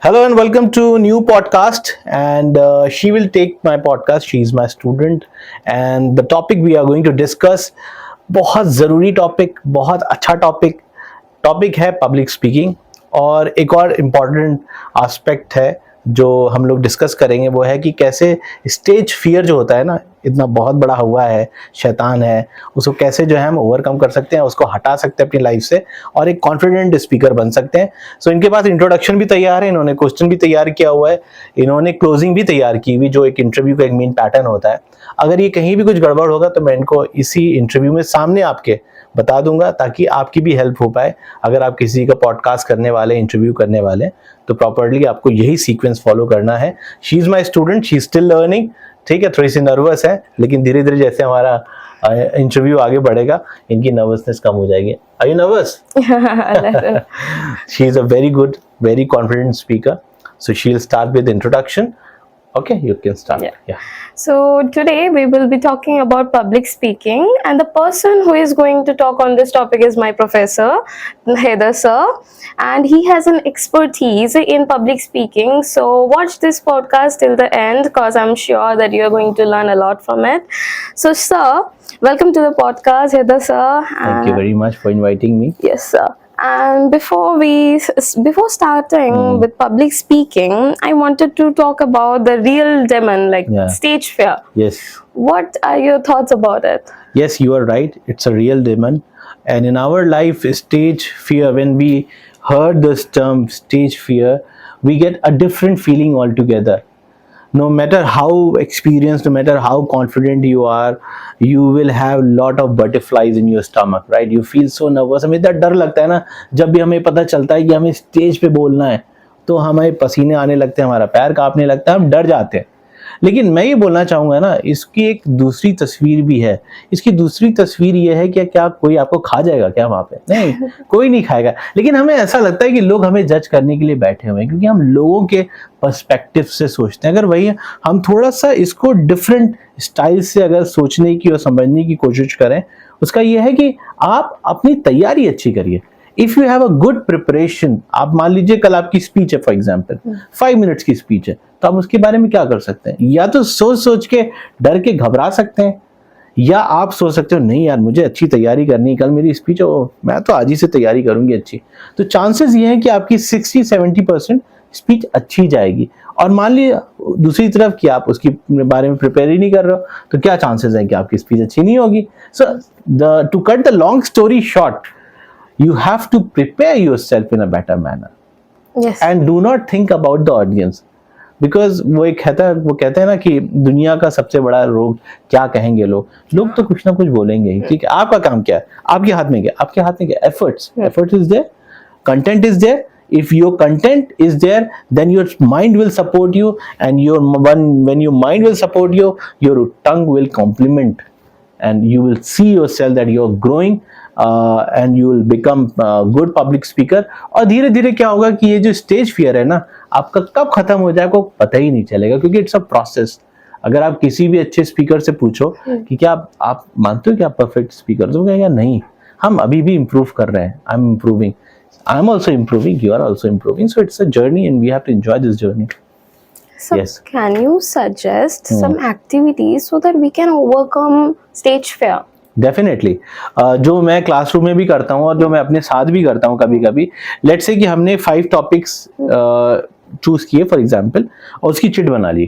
Hello and welcome to new podcast. And she will take my podcast. She is my student, and the topic we are going to discuss बहुत ज़रूरी topic, बहुत अच्छा topic है public speaking. और एक और important aspect है जो हम लोग डिस्कस करेंगे, वो है कि कैसे स्टेज फियर जो होता है ना, इतना बहुत बड़ा हुआ है, शैतान है, उसको कैसे जो है हम ओवरकम कर सकते हैं, उसको हटा सकते हैं अपनी लाइफ से और एक कॉन्फिडेंट स्पीकर बन सकते हैं। सो इनके पास इंट्रोडक्शन भी तैयार है, इन्होंने क्वेश्चन भी तैयार किया हुआ है, इन्होंने क्लोजिंग भी तैयार की हुई, जो एक इंटरव्यू का एक मेन पैटर्न होता है। अगर ये कहीं भी कुछ गड़बड़ होगा तो मैं इनको इसी इंटरव्यू में सामने आपके बता दूंगा, ताकि आपकी भी हेल्प हो पाए। अगर आप किसी का पॉडकास्ट करने वाले, इंटरव्यू करने वाले, तो प्रॉपर्ली आपको यही सीक्वेंस फॉलो करना है। She is my student, she is still learning. ठीक है, थोड़ी सी नर्वस है, लेकिन धीरे धीरे जैसे हमारा इंटरव्यू आगे बढ़ेगा, इनकी नर्वसनेस कम हो जाएगी। Are you nervous? She is a very good, very confident speaker. So she'll start with introduction. Okay, you can start. Yeah. So today we will be talking about public speaking, and the person who is going to talk on this topic is my professor, Haider sir, and he has an expertise in public speaking. So watch this podcast till the end, because I'm sure that you are going to learn a lot from it. So sir, welcome to the podcast, Haider sir. Thank you very much for inviting me. Yes sir. And before starting with public speaking, I wanted to talk about the real demon, like stage fear. Yes. What are your thoughts about it? Yes, you are right. It's a real demon. And in our life, stage fear, when we heard this term stage fear, we get a different feeling altogether. No matter how experienced, no matter how confident you are, you will have lot of butterflies in your stomach, right? You feel so nervous. हमें इतना डर लगता है ना, जब भी हमें पता चलता है कि हमें स्टेज पे बोलना है, तो हमें पसीने आने लगते हैं, हमारा पैर कांपने लगता है, हम डर जाते हैं। लेकिन मैं ये बोलना चाहूँगा ना, इसकी एक दूसरी तस्वीर भी है। इसकी दूसरी तस्वीर ये है कि क्या कोई आपको खा जाएगा क्या वहाँ पे? नहीं, कोई नहीं खाएगा। लेकिन हमें ऐसा लगता है कि लोग हमें जज करने के लिए बैठे हुए हैं, क्योंकि हम लोगों के पर्सपेक्टिव से सोचते हैं। अगर वही हम थोड़ा सा इसको डिफरेंट स्टाइल से अगर सोचने की और समझने की कोशिश करें, उसका ये है कि आप अपनी तैयारी अच्छी करिए। If you have a good preparation, आप मान लीजिए कल आपकी स्पीच है, फॉर एग्जाम्पल 5 मिनट्स की स्पीच है, तो आप उसके बारे में क्या कर सकते हैं? या तो सोच सोच के डर के घबरा सकते हैं, या आप सोच सकते हो नहीं यार, मुझे अच्छी तैयारी करनी है, कल मेरी स्पीच है, मैं तो आज ही से तैयारी करूंगी अच्छी। तो चांसेस ये हैं कि आपकी 60-70% स्पीच अच्छी जाएगी। और मान लीजिए दूसरी तरफ कि आप उसकी बारे में प्रिपेयर ही नहीं कर रहे हो, तो क्या चांसेस हैं कि आपकी स्पीच अच्छी नहीं होगी। So to cut the long story short, you have to prepare yourself in a better manner. Yes. And do not think about the audience, because वो कहते हैं ना कि दुनिया का सबसे बड़ा रोग क्या कहेंगे लोग तो कुछ ना कुछ बोलेंगे ही। ठीक है, आपका काम क्या है? आपके हाथ में क्या? Efforts is there, content is there. If your content is there, then your mind will support you, and when your mind will support you, your tongue will complement, and you will see yourself that you are growing, and you will become good public speaker. और धीरे धीरे क्या होगा कि ये जो stage fear है ना, आपका कब खत्म हो जाए को पता ही नहीं चलेगा, क्योंकि इट्स अ प्रोसेस। अगर आप किसी भी अच्छे स्पीकर से पूछो कि क्या आप मानते हो कि आप परफेक्ट स्पीकर, तो कहेगा नहीं, हम अभी भी इम्प्रूव कर रहे हैं। I am improving, I am also improving, you are also improving. So it's a journey and we have to enjoy this journey. So Yes. can you suggest some activities so that we can overcome stage fear? Definitely, जो मैं classroom में भी करता हूँ और जो मैं अपने साथ भी करता हूँ कभी कभी। लेट्स से कि हमने 5 टॉपिक्स चूज किए फॉर एग्जांपल, और उसकी चिट बना ली।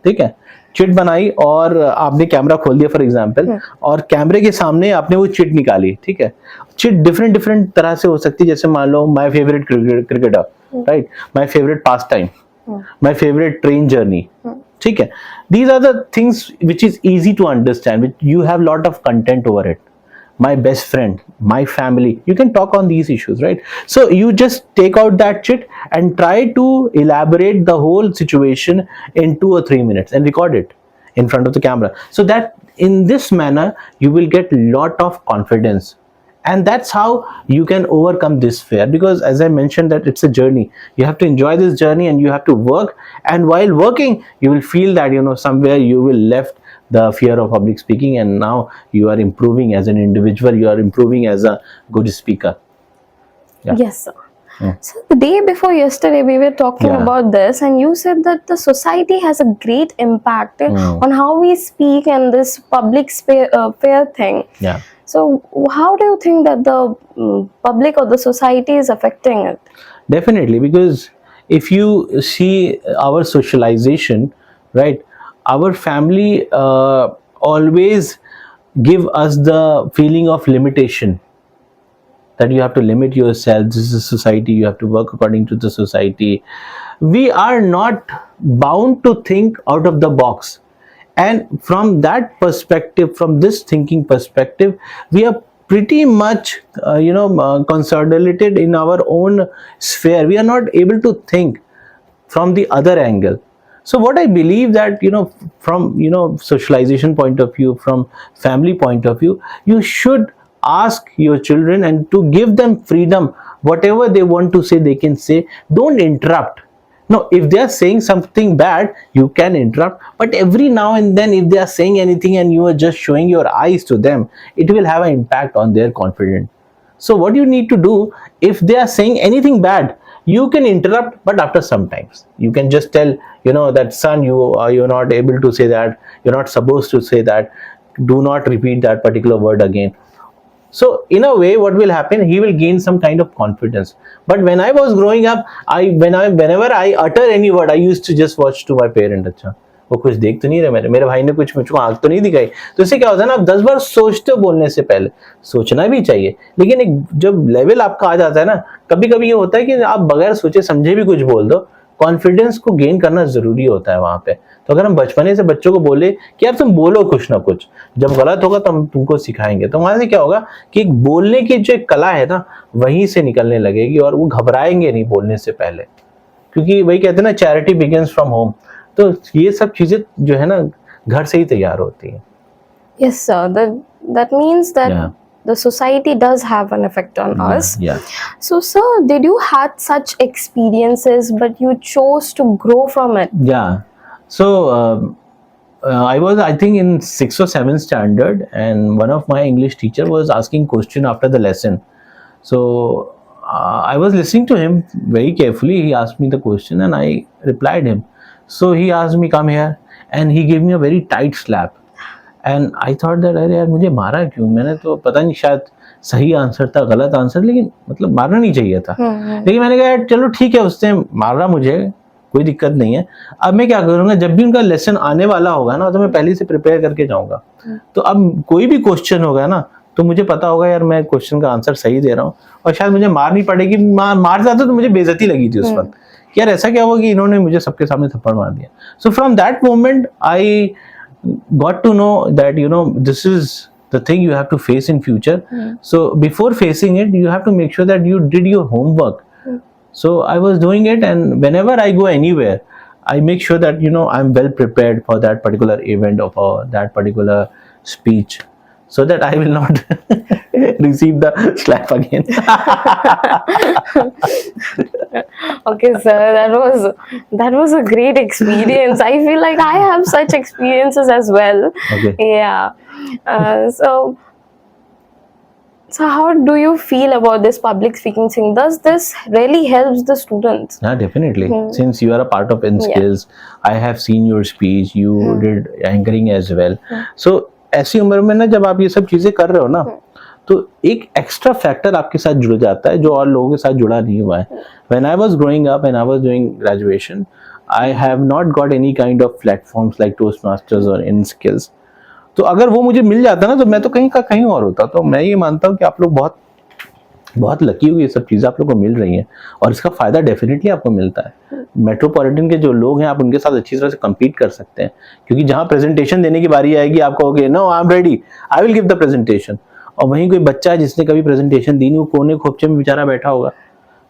ठीक है, चिट बनाई और आपने कैमरा खोल दिया फॉर एग्जांपल, और कैमरे के सामने आपने वो चिट निकाली। ठीक है, चिट डिफरेंट तरह से हो सकती है, जैसे मान लो my favourite cricketer, right, my favourite pastime, my favourite train journey. ठीक है, these are the things which is easy to understand, which you have lot of content over it. My best friend, my family, you can talk on these issues, right? So you just take out that chit and try to elaborate the whole situation in 2 or 3 minutes and record it in front of the camera, so that in this manner you will get lot of confidence. And that's how you can overcome this fear, because as I mentioned that it's a journey. You have to enjoy this journey, and you have to work, and while working you will feel that somewhere you will left the fear of public speaking, and now you are improving as an individual, you are improving as a good speaker. Yes sir. So the day before yesterday, we were talking Yeah. about this, and you said that the society has a great impact on how we speak and this public fair thing. Yeah. So, how do you think that the public or the society is affecting it? Definitely, because if you see our socialization, right, our family always give us the feeling of limitation, that you have to limit yourself. This is society, you have to work according to the society. We are not bound to think out of the box, and from that perspective, from this thinking perspective, we are pretty much consolidated in our own sphere. We are not able to think from the other angle. So what I believe that, from socialization point of view, from family point of view, you should ask your children and to give them freedom. Whatever they want to say, they can say. Don't interrupt. No, if they are saying something bad, you can interrupt, but every now and then if they are saying anything and you are just showing your eyes to them, it will have an impact on their confidence. So what you need to do, if they are saying anything bad, you can interrupt, but after some times you can just tell, that son, you're not able to say that, you're not supposed to say that, do not repeat that particular word again. So in a way, what will happen, he will gain some kind of confidence. But when I was growing up, whenever I utter any word, I used to just watch to my parent. अच्छा, वो कुछ देख तो नहीं रहे, मेरे भाई ने कुछ मुझको आंख तो नहीं दिखाई. तो इससे क्या होता है ना, आप 10 बार सोचते हो बोलने से पहले. सोचना भी चाहिए, लेकिन एक जब लेवल आपका आ जाता है ना, कभी कभी ये होता है कि आप बगैर सोचे समझे भी कुछ बोल दो. कॉन्फिडेंस को गेन करना जरूरी होता है वहां पे. तो अगर हम बचपने से बच्चों को बोले कि यार तुम बोलो कुछ ना कुछ, जब गलत होगा तो हम तुमको सिखाएंगे, तो वहां से क्या होगा कि बोलने की जो एक कला है ना, वहीं से निकलने लगेगी और वो घबराएंगे नहीं बोलने से पहले. क्योंकि वही कहते हैं ना, चैरिटी बिगिंस फ्रॉम होम. तो ये सब चीजें जो है ना, घर से ही तैयार होती हैं. Yes, sir. That means that Yeah. the society does have an effect on us. Yeah. So, sir, did you had such experiences, but you chose to grow from it? Yeah. So I was, I think, in 6th or 7th standard, and one of my English teacher was asking question after the lesson. So I was listening to him very carefully. He asked me the question, and I replied him. So he asked me, "Come here," and he gave me a very tight slap. And I thought that, अरे यार मुझे मारा क्यों? मैंने तो पता नहीं, शायद सही आंसर था, गलत आंसर, लेकिन मतलब मारना नहीं चाहिए था. लेकिन मैंने कहा यार चलो ठीक है, उसने मारा मुझे, कोई दिक्कत नहीं है. अब मैं क्या करूंगा, जब भी उनका लेसन आने वाला होगा ना, तो मैं पहले से प्रिपेयर करके जाऊंगा. तो अब कोई भी क्वेश्चन होगा ना, तो मुझे पता होगा यार मैं क्वेश्चन का आंसर सही दे रहा हूँ, और शायद मुझे मार नहीं पड़ेगी. मार जाता तो मुझे बेइज्जती लगी थी उस वक्त, कि यार ऐसा क्या हुआ कि इन्होंने मुझे सबके सामने थप्पड़ मार दिया. So from that moment I got to know that this is the thing you have to face in future. So before facing it, you have to make sure that you did your homework. So I was doing it, and whenever I go anywhere, I make sure that I'm well prepared for that particular event or that particular speech, so that I will not receive the slap again. Okay, sir, that was a great experience. I feel like I have such experiences as well. Okay. Yeah. So how do you feel about this public speaking thing? Does this really helps the students? Yeah, definitely. Since you are a part of InSkills, I have seen your speech. You did anchoring as well. So ऐसी उम्र में ना, जब आप ये सब चीजें कर रहे हो ना, तो एक एक्स्ट्रा फैक्टर आपके साथ जुड़ जाता है जो और लोगों के साथ जुड़ा नहीं हुआ है. When I was growing up and I was doing graduation, I have not got any kind of platforms like Toastmasters or InSkills. तो अगर वो मुझे मिल जाता ना, तो मैं तो कहीं का कहीं और होता. तो मैं ये मानता हूँ कि आप लोग बहुत बहुत लकी हो, ये सब चीज़ें आप लोग को मिल रही हैं, और इसका फ़ायदा डेफिनेटली आपको मिलता है. मेट्रोपॉलिटन के जो लोग हैं, आप उनके साथ अच्छी तरह से कम्पीट कर सकते हैं, क्योंकि जहाँ प्रेजेंटेशन देने की बारी आएगी, आप कहोगे no I am ready, I will give the presentation. और वहीं कोई बच्चा है जिसने कभी प्रेजेंटेशन दी नहीं, वो कोने खोपचे में बेचारा बैठा होगा.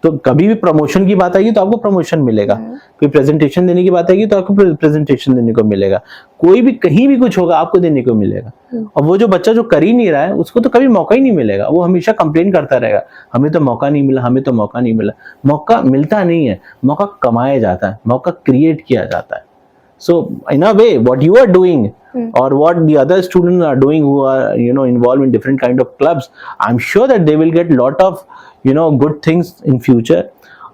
तो कभी भी प्रमोशन की बात आएगी तो आपको प्रमोशन मिलेगा, कोई प्रेजेंटेशन देने की बात आएगी तो आपको प्रेजेंटेशन देने को मिलेगा, कोई भी कहीं भी कुछ होगा आपको देने को मिलेगा. और वो जो बच्चा जो कर ही नहीं रहा है, उसको तो कभी मौका ही नहीं मिलेगा. वो हमेशा कंप्लेन करता रहेगा, हमें तो मौका नहीं मिला, हमें तो मौका नहीं मिला. मौका मिलता नहीं है, मौका कमाया जाता है, मौका क्रिएट किया जाता है. So in a way, what you are doing or what the other students are doing who are involved in different kind of clubs, I'm sure that they will get lot of good things in future.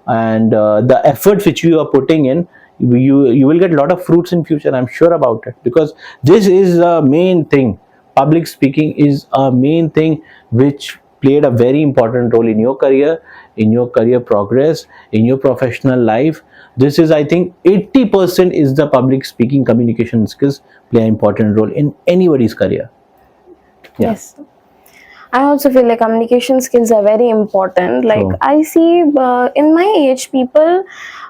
and the effort which you are putting in, you will get a lot of fruits in future. I'm sure about it, because this is the main thing. Public speaking is a main thing which played a very important role in your career progress, in your professional life. This is, I think, 80% is the public speaking communication skills play an important role in anybody's career. Yeah. Yes. I also feel like communication skills are very important. Like True. I see in my age, people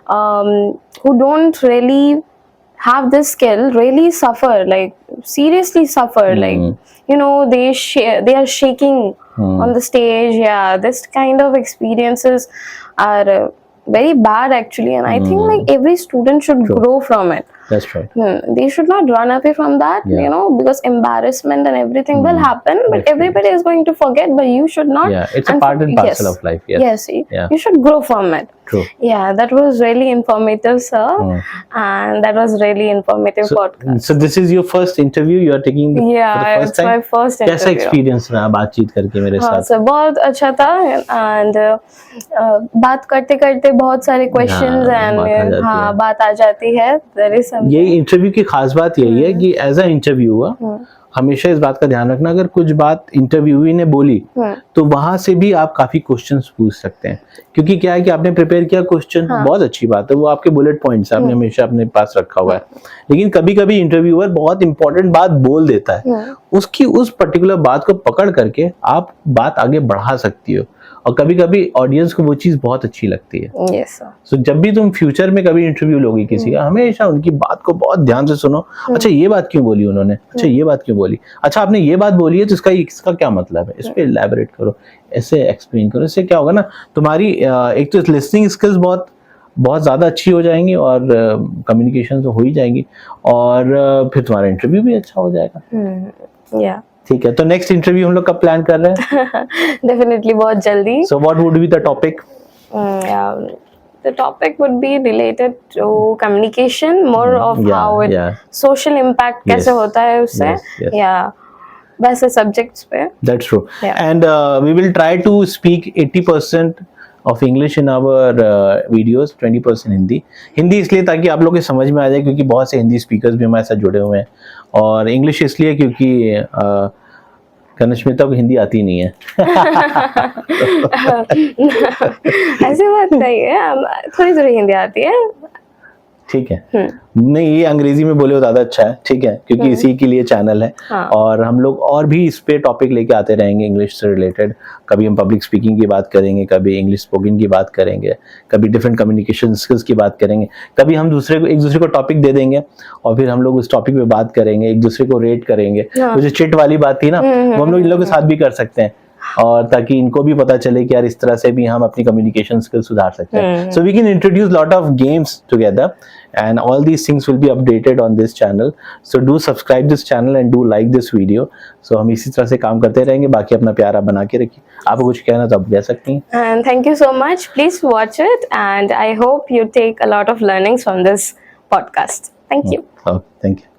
who don't really have this skill really suffer, like seriously suffer. Like, you know, they are shaking on the stage. Yeah, this kind of experiences are very bad actually, and I think like every student should grow from it. That's right. They should not run away from that, Yeah. you know, because embarrassment and everything will happen, but Definitely. everybody is going to forget, but you should not. Yeah, it's a part and parcel of life. Yes. Yeah. You should grow from it. True. Yeah, that was really informative, sir. And that was really informative podcast. So this is your first interview you are taking for Yeah, the first it's time? my first interview. कैसा experience रहा बातचीत करके मेरे हाँ साथ? Sir, बहुत अच्छा था. एंड बात करते करते बहुत सारे क्वेश्चंस एंड हाँ बात आ जाती है. There is something. ये इंटरव्यू की खास बात यही है कि एज अ इंटरव्यूअर हमेशा इस बात का ध्यान रखना, अगर कुछ बात इंटरव्यूई ने बोली तो वहां से भी आप काफी क्वेश्चंस पूछ सकते हैं, क्योंकि क्या है कि आपने प्रिपेयर किया क्वेश्चन, बहुत अच्छी बात है, वो आपके बुलेट पॉइंट्स आपने हमेशा अपने पास रखा हुआ है. लेकिन कभी कभी इंटरव्यूअर बहुत इंपॉर्टेंट बात बोल देता है, उसकी उस पर्टिकुलर बात को पकड़ करके आप बात आगे बढ़ा सकती हो, और कभी कभी ऑडियंस को वो चीज बहुत अच्छी लगती है. Yes, sir. सो जब भी तुम फ्यूचर में कभी इंटरव्यू लोगी किसी का, हमेशा उनकी बात को बहुत ध्यान से सुनो. अच्छा ये बात क्यों बोली उन्होंने, अच्छा ये बात क्यों बोली, अच्छा आपने ये बात बोली है तो इसका क्या मतलब है, इस पे इलैबोरेट करो, ऐसे एक्सप्लेन करो. इससे क्या होगा ना, तुम्हारी एक तो लिसनिंग स्किल्स बहुत बहुत ज़्यादा अच्छी हो जाएंगी, और कम्युनिकेशन तो हो ही जाएंगी, और फिर तुम्हारा इंटरव्यू भी अच्छा हो जाएगा. Yeah. ठीक है, तो नेक्स्ट इंटरव्यू हम लोग कब प्लान कर रहे हैं? Definitely बहुत जल्दी. So what would be the topic? Yeah. The topic would be related to communication, more of how it social impact कैसे होता है उससे. Yeah. वैसे subjects पे. That's true. Yeah. And we will try to speak 80% of English in our videos, 20% Hindi इसलिए ताकि आप लोग को समझ में आ जाए, क्योंकि बहुत से हिंदी स्पीकर्स भी हमारे साथ जुड़े हुए हैं, और इंग्लिश इसलिए क्योंकि कनिष्मिता को हिंदी आती नहीं है. ऐसी बात नहीं है, थोड़ी थोड़ी हिंदी आती है. ठीक है. नहीं, ये अंग्रेजी में बोले हो ज्यादा अच्छा है. ठीक है, क्योंकि इसी के लिए चैनल है. और हम लोग और भी इस पे टॉपिक लेके आते रहेंगे इंग्लिश से रिलेटेड. कभी हम पब्लिक स्पीकिंग की बात करेंगे, कभी इंग्लिश स्पोकन की बात करेंगे, कभी डिफरेंट कम्युनिकेशन स्किल्स की बात करेंगे, कभी हम एक दूसरे को टॉपिक दे देंगे और फिर हम लोग उस टॉपिक पे बात करेंगे, एक दूसरे को रेट करेंगे. वो जो चिट वाली बात थी ना, वो हम लोग इन लोगों के साथ भी कर सकते हैं, और ताकि इनको भी पता चले कि यार इस तरह से भी हम अपनी कम्युनिकेशन स्किल सुधार सकते हैं. So we can introduce lot of games together, and all these things will be updated on this channel. So do subscribe this channel and do like this video. So हम इसी तरह से काम करते रहेंगे. बाकी अपना प्यार आप बना के रखिए. आपको कुछ कहना तो आप कह सकती हैं. And thank you so much. Please watch it, and I hope you take a lot of learnings from this podcast. Thank you. Oh, thank you.